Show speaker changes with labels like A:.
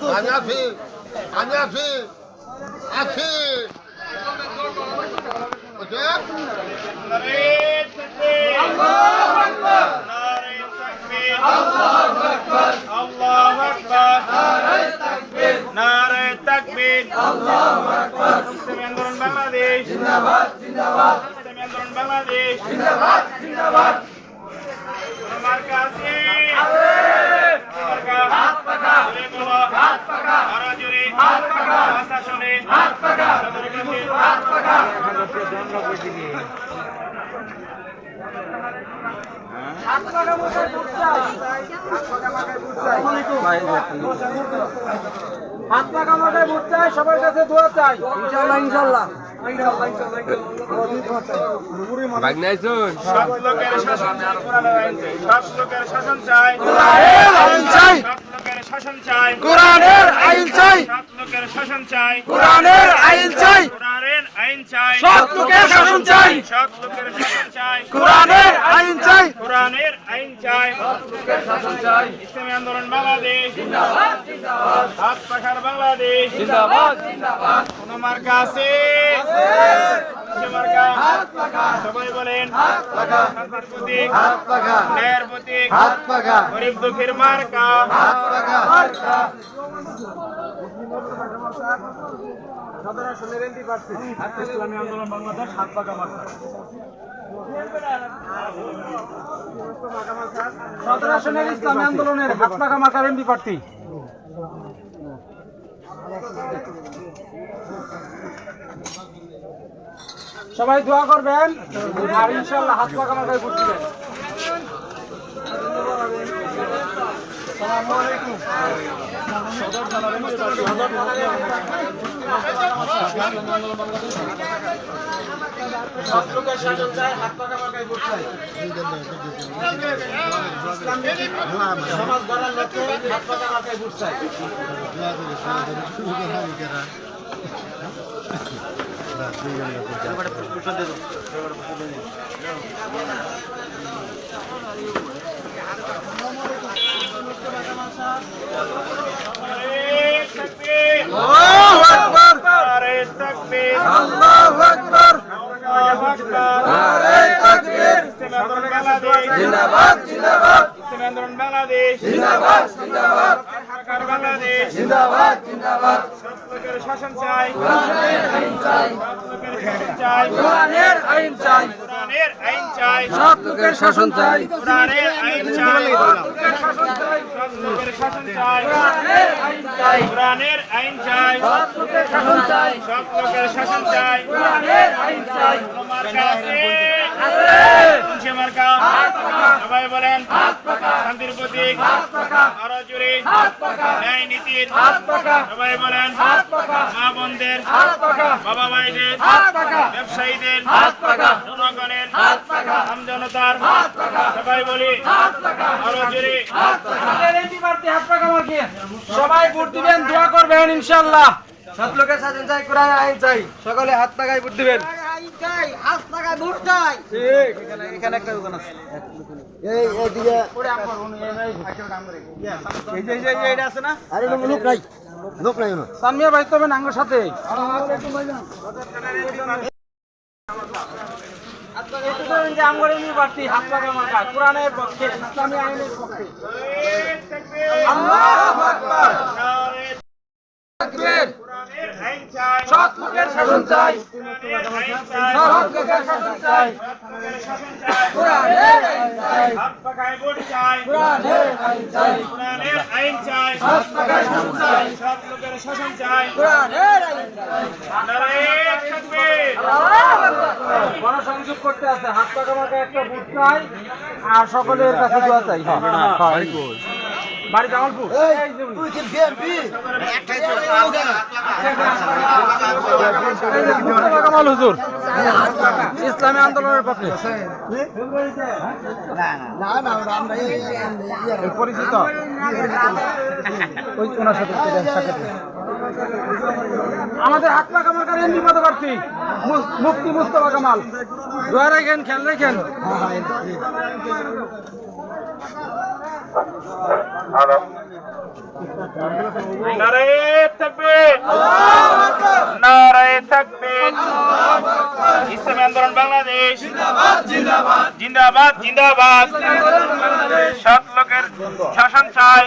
A: আমি আছি
B: বাংলাদেশ জিন্দাবাদ জিন্দাবাদ বাংলাদেশ জিন্দাবাদ জিন্দাবাদ মার্কা আছে মার্কা হাত পাকা হাত পাকা আরো জোরে হাত পাকা প্রশাসনে হাত পাকা সদরকাছে হাত পাকা হাত পাকা মোটা বুঝছা হাত পাকা মাথায় বুঝছা আসসালামু আলাইকুম হাত পাকা মাথায় বুঝছা সবার কাছে দোয়া চাই ইনশাআল্লাহ ইনশাআল্লাহ সব লোকের শাসন চাই শাসন চাই কোরআনের আইন চাই সব লোকের শাসন চাই কোরআনের আইন চাই কোরআনের আইন চাই সব লোকের শাসন চাই সব লোকের শাসন চাই কোরআনের আইন চাই কোরআনের আইন চাই সব লোকের শাসন চাই ইসলামী আন্দোলন বাংলাদেশ জিন্দাবাদ জিন্দাবাদ হাত পাখার বাংলাদেশ জিন্দাবাদ জিন্দাবাদ কোন মার্কা আছে হাত পাকা সবাই বলেন হাত পাকা শান্তির প্রতীক হাত পাকা ন্যায়ের প্রতীক হাত পাকা গরিব দুঃখীর মার্কা হাত পাকা মার্কা ইসলামী আন্দোলন বাংলাদেশ হাত পাকা মার্কা সদর আসনের ইসলামী আন্দোলনের হাত পাকা মার্কার এমপি প্রার্থী সবাই দোয়া করবেন আর ইনশাআল্লাহ হাত পাকা মাথায় ভোট দিবেন। আসসালামু আলাইকুম। সব লোকের শাসন চাই, হাত পাকা মাথায় ভোট চাই। সমাজ গড়ার লক্ষ্যে হাত পাকা মাথায় ভোট চাই। জিন্দাবাদ জিন্দাবাদ আন্দোলন বাংলাদেশ জিন্দাবাদ জিন্দাবাদ সরকার বাংলাদেশ জিন্দাবাদ জিন্দাবাদ সব লোকের শাসন চাই কোরআনের আইন চাই সব লোকের শাসন চাই কোরআনের আইন চাই কোরআনের আইন চাই সব লোকের শাসন চাই কোরআনের আইন চাই সব লোকের শাসন চাই সব লোকের শাসন চাই কোরআনের আইন চাই কোরআনের আইন চাই সব লোকের শাসন চাই সব লোকের শাসন চাই কোরআনের আইন চাই মার্কা আছে মার্কা সবাই বলেন শান্তির প্রতীক আরো জোরে ন্যায় নীতির সবাই বলেন মা বোনদের বাবা ভাইদের ব্যবসায়ীদের জনগণের আমজনতার সবাই বলি আরো জোরে সবাই ভোট দিবেন দোয়া করবেন ইনশাআল্লাহ সব লোকের শাসন চাই কোরআনের আইন চাই সকলে হাত পাকায় ভোট দিবেন এখানে একটা দোকান আছে এই এদিকে এইটা আছে না আরে লোক নাই সামিয়া ভাই তবে নাঙ্গর সাথে হাত পাকা মার্কা কোরআনের পক্ষে ইসলামী আইনের পক্ষে আল্লাহু আকবার সৎ লোকের শাসন চাই সৎ লোকের শাসন চাই কোরআনের আইন চাই হাত পাকায় ভোট চাই কোরআনের আইন চাই কোরআনের আইন চাই হাত পাকায় শাসন চাই সৎ লোকের শাসন চাই কোরআনের আইন চাই নারে তাকবীর আল্লাহু আকবার গণসংযোগ করতে আছে হাত পাকা মার্কা একটা ভোট চাই আর সকলের কাছে দোয়া চাই বাড়ি জামালপুর কামাল হুজুর ইসলামী আন্দোলনের পক্ষে পরিচিত আমাদের হাত পাকা মার্কার এমপি পদপ্রার্থী মুফতি মুস্তাফা কামাল দোয়া রাখেন খেয়াল রাখেন
C: Hello.
B: নারায়ে তাকবীর, নারায়ে তাকবীর। ইসলামী আন্দোলন বাংলাদেশ জিন্দাবাদ, জিন্দাবাদ। সৎ লোকের শাসন চাই,